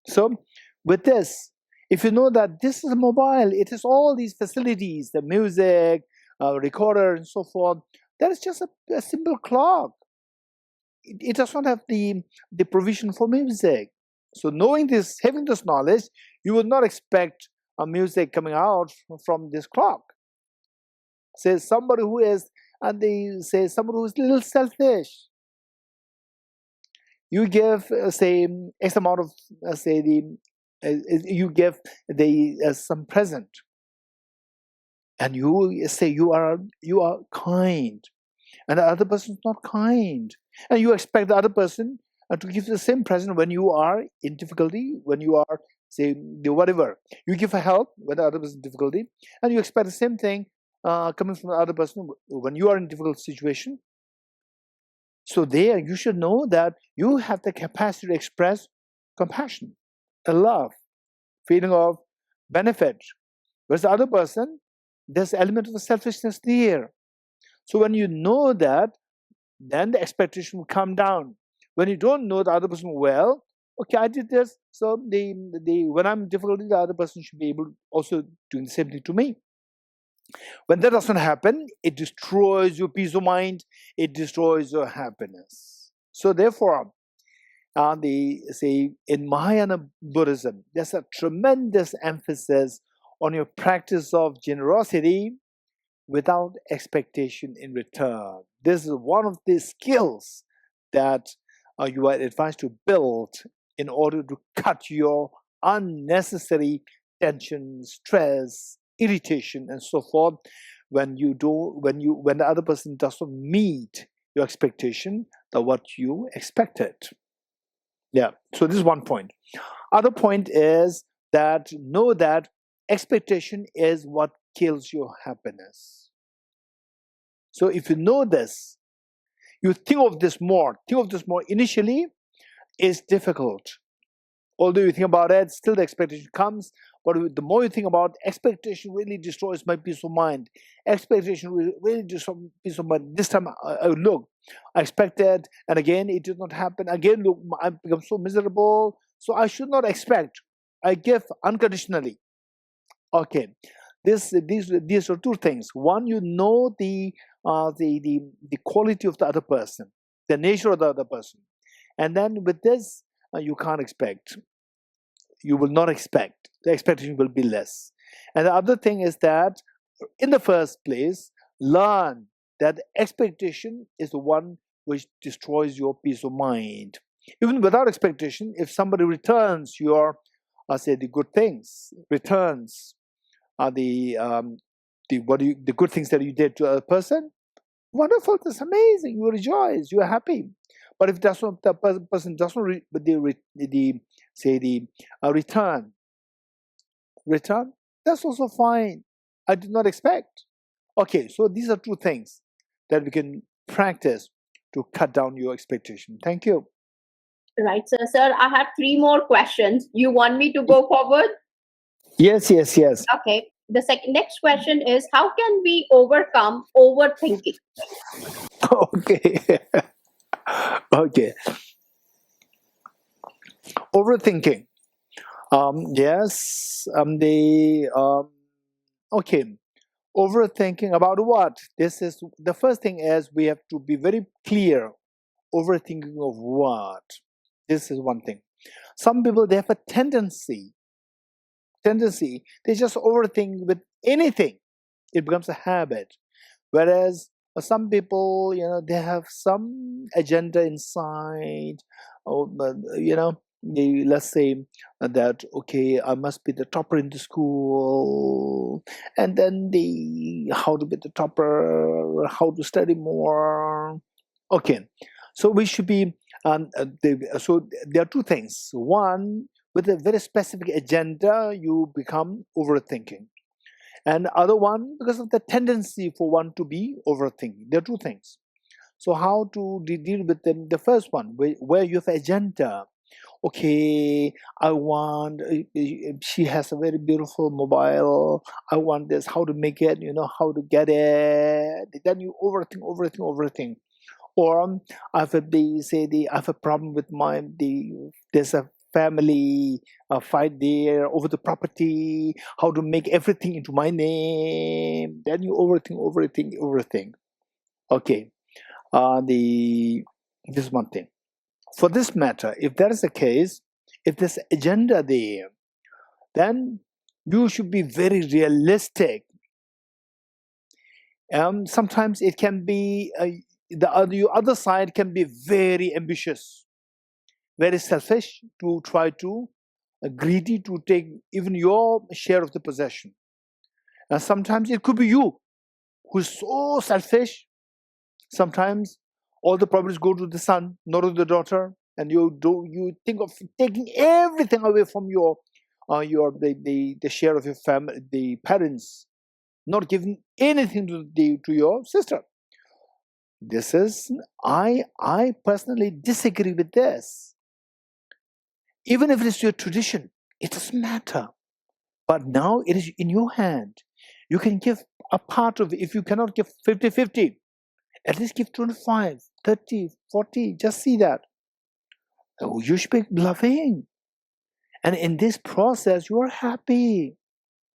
So, with this, if you know that this is a mobile, it has all these facilities, the music, recorder, and so forth, that is just a simple clock. It does not have the provision for music. So, knowing this, having this knowledge, you will not expect a music coming out from this clock. Say somebody who is, and they say somebody who is a little selfish. You give, say, X amount of, you give some present, and you say you are kind, and the other person is not kind, and you expect the other person to give the same present when you are in difficulty, when you are, say, whatever. You give a help when the other person is in difficulty, and you expect the same thing coming from the other person when you are in a difficult situation. So there, you should know that you have the capacity to express compassion, a love, feeling of benefit. Whereas the other person, there's an element of the selfishness there. So when you know that, then the expectation will come down. When you don't know the other person well, okay, I did this, so when I'm in difficulty, the other person should be able to also do the same thing to me. When that doesn't happen, it destroys your peace of mind, it destroys your happiness. So therefore, they say in Mahayana Buddhism, there's a tremendous emphasis on your practice of generosity without expectation in return. This is one of the skills that you are advised to build in order to cut your unnecessary tension, stress, irritation, and so forth when the other person doesn't meet your expectation than what you expected. Yeah, so this is one point. Other point is that know that expectation is what kills your happiness. So if you know this, you think of this more. Initially, it's difficult. Although you think about it, still the expectation comes. But the more you think about, expectation really destroys my peace of mind. Expectation really destroys peace of mind. This time, look, I expected, and again, it did not happen. Again, look, I become so miserable. So I should not expect. I give unconditionally. Okay, these are two things. One, you know the quality of the other person, the nature of the other person, and then with this, you can't expect. You will not expect. The expectation will be less. And the other thing is that, in the first place, learn that expectation is the one which destroys your peace of mind. Even without expectation, if somebody returns your, the good things, returns the good things that you did to a person, wonderful, that's amazing. You rejoice, you are happy. But if the person doesn't return, that's also fine. I did not expect. Okay, so these are two things that we can practice to cut down your expectation. Thank you. Right, sir. Sir, I have 3 more questions. You want me to go forward? Yes. Okay. The next question is, how can we overcome overthinking? Okay. Okay. Overthinking. Yes. Okay. Overthinking about what? This is the first thing is we have to be very clear. Overthinking of what? This is one thing. Some people, they have a tendency. They just overthink with anything. It becomes a habit. Whereas some people, they have some agenda inside. Let's say that, okay, I must be the topper in the school, and then how to be the topper, how to study more. Okay, so we should be. So there are two things. One, with a very specific agenda, you become overthinking. And other one, because of the tendency for one to be overthinking. There are two things. So how to deal with them? The first one, where you have agenda. Okay, I want, she has a very beautiful mobile. I want this, how to make it, how to get it. Then you overthink. Or I have a problem with there's a family fight there over the property, how to make everything into my name. Then you overthink. Okay, this is one thing. For this matter, if that is the case, if there's agenda there, then you should be very realistic. Sometimes it can be the other side can be very ambitious, very selfish, to try to greedy to take even your share of the possession. And sometimes it could be you who's so selfish. Sometimes all the properties go to the son, not to the daughter, and you think of taking everything away from the share of your family, the parents, not giving anything to your sister. This is I personally disagree with this. Even if it is your tradition, it doesn't matter. But now it is in your hand. You can give a part of it. If you cannot give 50-50, at least give 25, 30, 40. Just see that. You should be loving. And in this process, you are happy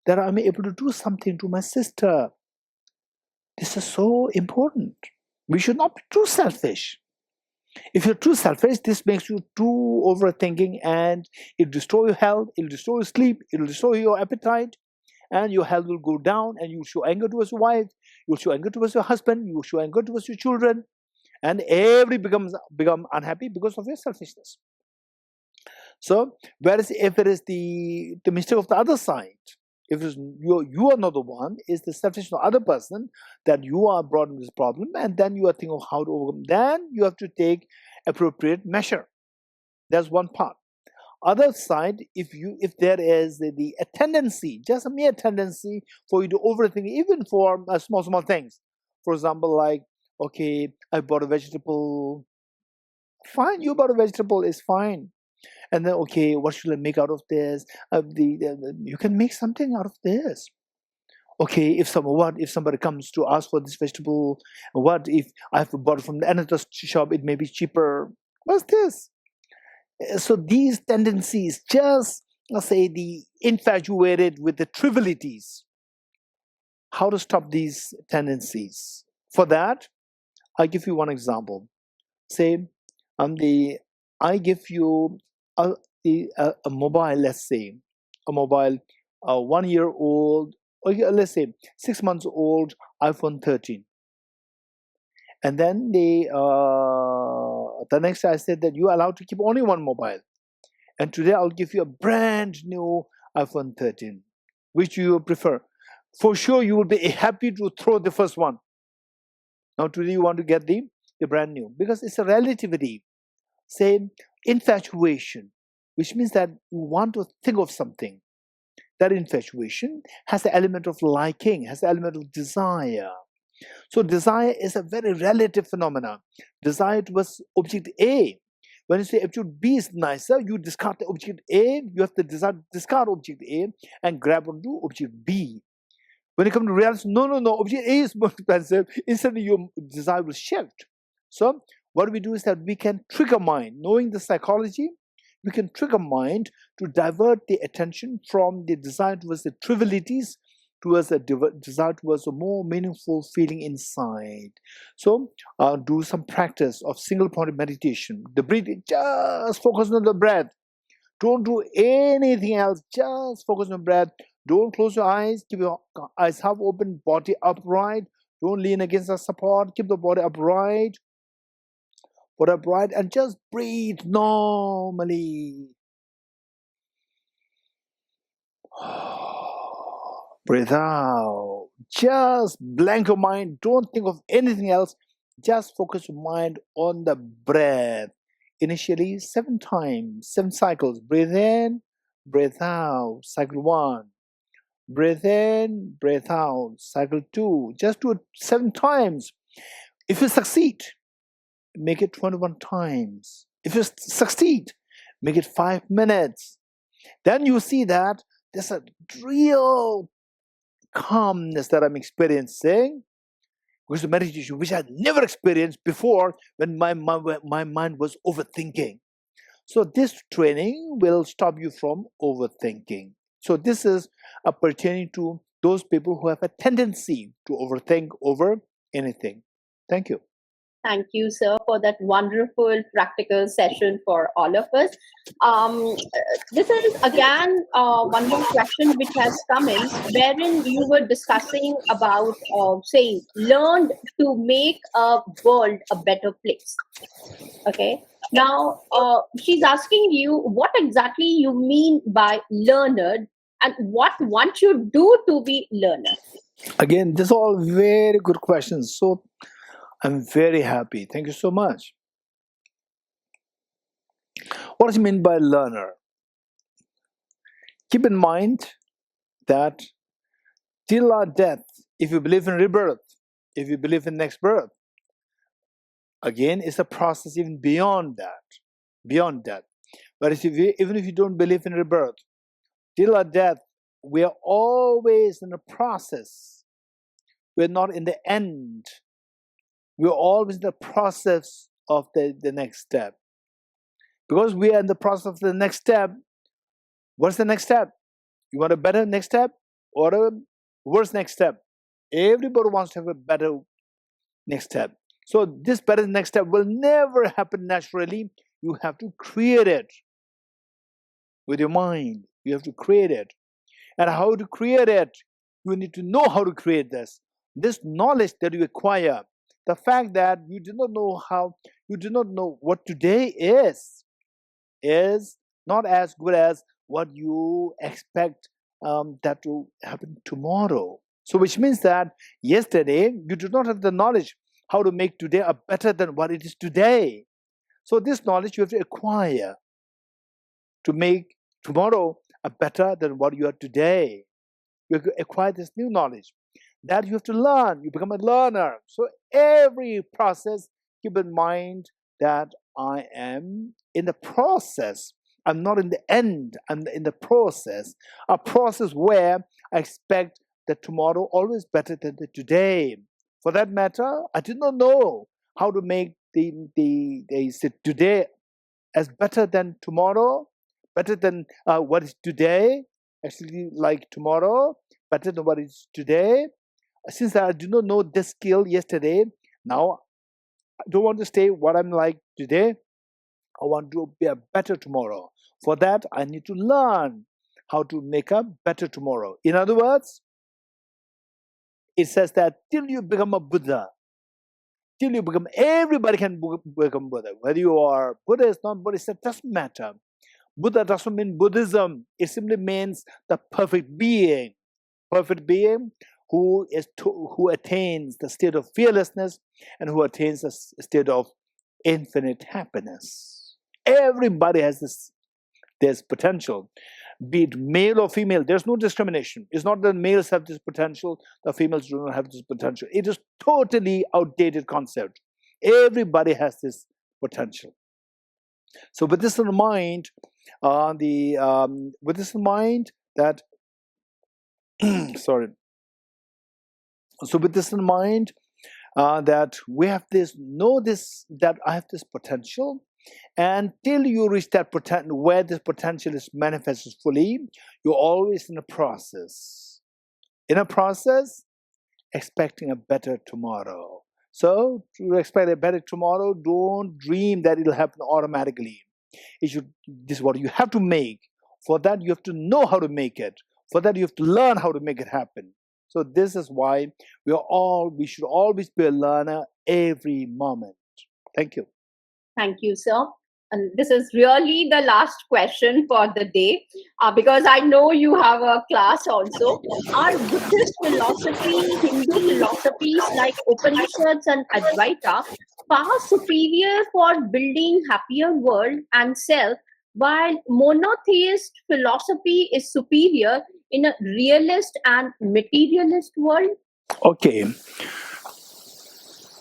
that I'm able to do something to my sister. This is so important. We should not be too selfish. If you're too selfish, this makes you too overthinking, and it'll destroy your health, it'll destroy your sleep, it'll destroy your appetite, and your health will go down, and you will show anger towards your wife, you will show anger towards your husband, you will show anger towards your children, and become unhappy because of your selfishness. So, whereas if it is the mistake of the other side, if it is you are not the one, it's the selfishness of the other person that you are brought into this problem, and then you are thinking of how to overcome. Then you have to take appropriate measure. That's one part. Other side, if there is a tendency, just a mere tendency for you to overthink, even for small things. For example, like, okay, I bought a vegetable. Fine, you bought a vegetable, is fine. And then, okay, what should I make out of this? You can make something out of this. Okay, if somebody comes to ask for this vegetable, what if I have bought it from another shop? It may be cheaper. What's this? So these tendencies, just say the infatuated with the trivialities. How to stop these tendencies? For that, I'll give you one example. Say, I give you a mobile, let's say, a mobile 1 year old, or let's say 6 months old iPhone 13. And then the next I said that you are allowed to keep only one mobile. And today I'll give you a brand new iPhone 13. Which you prefer? For sure you will be happy to throw the first one. Now today you want to get the brand new, because it's a relativity. Say, infatuation, which means that you want to think of something. That infatuation has the element of liking, has the element of desire. So desire is a very relative phenomenon. Desire towards object A. When you say object B is nicer, you discard the object A, you have the desire to discard object A and grab onto object B. When you come to realize, no, object A is more expensive, instantly your desire will shift. So what we do is that we can trigger mind. Knowing the psychology, we can trigger mind to divert the attention from the desire towards the trivialities towards a desire towards a more meaningful feeling inside. So do some practice of single-pointed meditation. The breathing, just focus on the breath. Don't do anything else, just focus on breath. Don't close your eyes, keep your eyes half open, body upright. Don't lean against the support, keep the body upright. And just breathe normally. Breathe out. Just blank your mind. Don't think of anything else. Just focus your mind on the breath. Initially, 7 times, 7 cycles. Breathe in, breathe out. Cycle 1. Breathe in, breathe out. Cycle 2. Just do it 7 times. If you succeed, make it 21 times. If you succeed, make it 5 minutes. Then you see that there's a real calmness that I'm experiencing, because the meditation which I had never experienced before when my mind was overthinking. So this training will stop you from overthinking. So this is pertaining to those people who have a tendency to overthink over anything. Thank you. Thank you, sir, for that wonderful practical session for all of us. This is again one more question which has come in, wherein you were discussing about saying learned to make a world a better place. Okay. Now she's asking you what exactly you mean by learned, and what one should do to be learned. Again, these are all very good questions. So I'm very happy. Thank you so much. What does it mean by learner? Keep in mind that till our death, if you believe in rebirth, if you believe in next birth, again, it's a process even beyond that. But even if you don't believe in rebirth, till our death, we are always in a process. We're not in the end. We're always in the process of the next step. Because we are in the process of the next step, what's the next step? You want a better next step or a worse next step? Everybody wants to have a better next step. So this better next step will never happen naturally. You have to create it with your mind. You have to create it. and how to create it. You need to know how to create this. This knowledge that you acquire, the fact that you do not know what today is not as good as what you expect that will happen tomorrow. So which means that yesterday you do not have the knowledge how to make today a better than what it is today. So this knowledge you have to acquire to make tomorrow a better than what you are today. You have to acquire this new knowledge that you have to learn. You become a learner. So every process, keep in mind that I am in the process. I'm not in the end. I'm in the process. A process where I expect that tomorrow always better than the today. For that matter, I did not know how to make the today as better than tomorrow, better than what is today, actually like tomorrow, better than what is today. Since I do not know this skill yesterday, now I don't want to stay what I'm like today. I want to be a better tomorrow. For that, I need to learn how to make a better tomorrow. In other words, it says that till you become a Buddha, till you become, everybody can become Buddha. Whether you are Buddhist, non-Buddhist, that doesn't matter. Buddha doesn't mean Buddhism. It simply means the perfect being who attains the state of fearlessness and who attains the state of infinite happiness. Everybody has this potential, be it male or female. There's no discrimination. It's not that males have this potential, the females do not have this potential. It is totally outdated concept. Everybody has this potential. So with this in mind, with this in mind that sorry. So with this in mind, that we have that I have this potential, and till you reach that potential, where this potential is manifested fully, you're always in a process. In a process, expecting a better tomorrow. So to expect a better tomorrow, don't dream that it'll happen automatically. This is what you have to make. For that, you have to know how to make it. For that, you have to learn how to make it happen. So this is why we should always be a learner every moment. Thank you. Thank you, sir. And this is really the last question for the day, because I know you have a class also. Are Buddhist philosophy, Hindu philosophies like Upanishads and Advaita far superior for building happier world and self, while monotheist philosophy is superior in a realist and materialist world? Okay.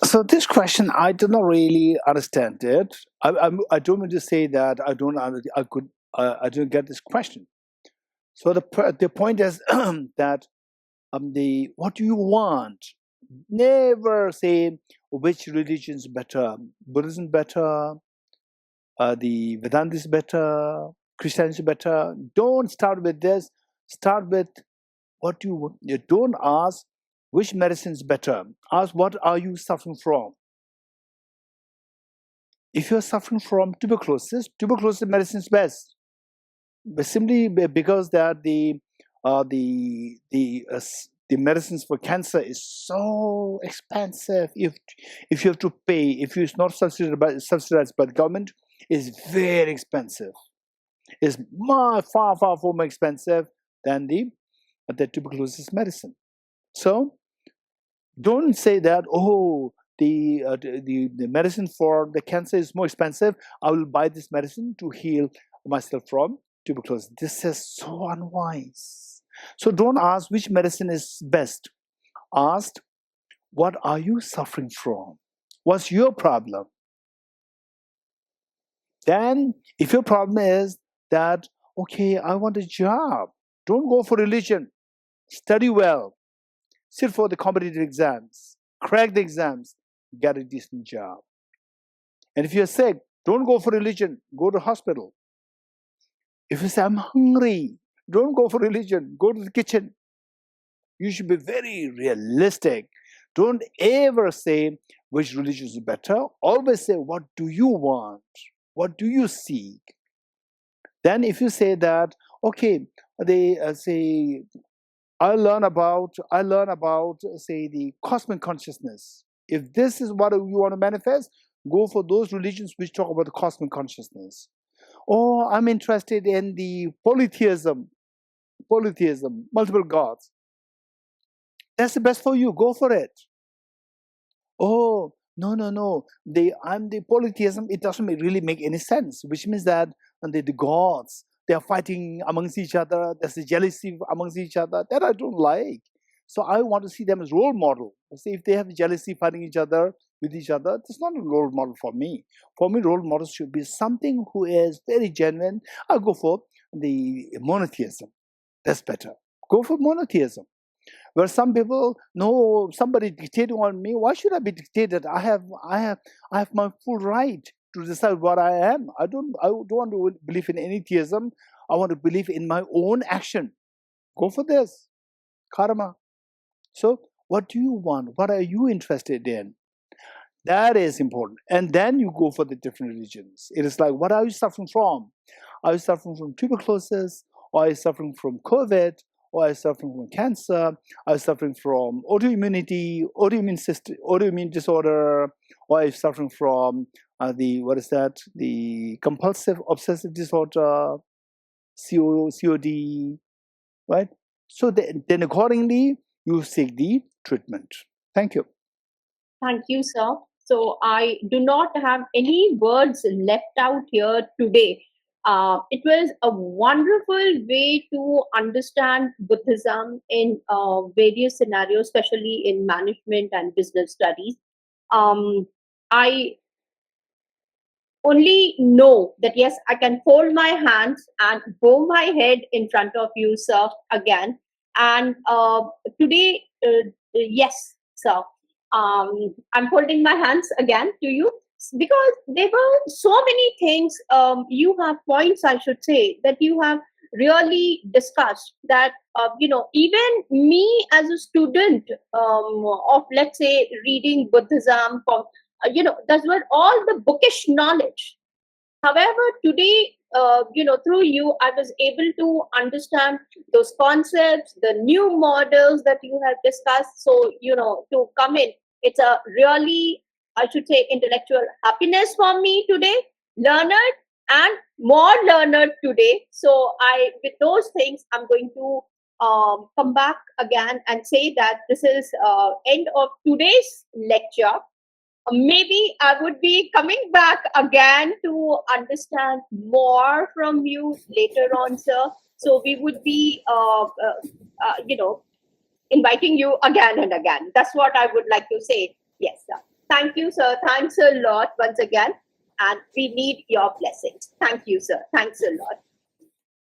So this question, I do not really understand it. I don't mean to say that I don't get this question. So the point is that what do you want? Never say which religion is better. Buddhism better. The Vedanta is better. Christianity is better. Don't start with this. Start with what you want. You don't ask which medicine is better. Ask what are you suffering from. If you're suffering from tuberculosis medicine is best. But simply because that the medicines for cancer is so expensive. If you have to pay, if it's not subsidized by the government, it's very expensive. It's far more expensive than the tuberculosis medicine. So don't say that, oh, the medicine for the cancer is more expensive, I will buy this medicine to heal myself from tuberculosis. This is so unwise. So don't ask which medicine is best. Ask, what are you suffering from? What's your problem? Then, if your problem is that, okay, I want a job, don't go for religion. Study well. Sit for the competitive exams. Crack the exams. Get a decent job. And if you're sick, don't go for religion. Go to hospital. If you say, I'm hungry, don't go for religion. Go to the kitchen. You should be very realistic. Don't ever say which religion is better. Always say, what do you want? What do you seek? Then if you say that, okay, they say, I learn about say the cosmic consciousness. If this is what you want to manifest, go for those religions which talk about the cosmic consciousness. Or I'm interested in the polytheism, multiple gods. That's the best for you. Go for it. Oh, no. I'm the polytheism. It doesn't really make any sense, which means that the gods, they are fighting amongst each other. There's a jealousy amongst each other that I don't like. So I want to see them as role model. See, if they have jealousy fighting each other with each other, it's not a role model for me. For me, role models should be something who is very genuine. I'll go for the monotheism. That's better. Go for monotheism. Where some people know somebody dictating on me. Why should I be dictated? I have my full right to decide what I am. I don't want to believe in any theism. I want to believe in my own action. Go for this. Karma. So what do you want? What are you interested in? That is important. And then you go for the different religions. It is like, what are you suffering from? Are you suffering from tuberculosis? Or are you suffering from COVID? Or are you suffering from cancer? Are you suffering from autoimmune disorder? Or are you suffering from the compulsive obsessive disorder, COD, right? So then accordingly, you seek the treatment. Thank you. Thank you, sir. So I do not have any words left out here today. It was a wonderful way to understand Buddhism in various scenarios, especially in management and business studies. I only know that yes, I can fold my hands and bow my head in front of you, sir, again. And today, yes, sir, I'm holding my hands again to you because there were so many things. You have points, I should say, that you have really discussed that, even me as a student of, let's say, reading Buddhism from those were all the bookish knowledge. However, today, through you, I was able to understand those concepts, the new models that you have discussed. So, to come in, it's a really, I should say, intellectual happiness for me today, learned and more learned today. So, with those things, I'm going to come back again and say that this is end of today's lecture. Maybe I would be coming back again to understand more from you later on, sir. So we would be, inviting you again and again. That's what I would like to say. Yes, sir. Thank you, sir. Thanks a lot once again. And we need your blessings. Thank you, sir. Thanks a lot.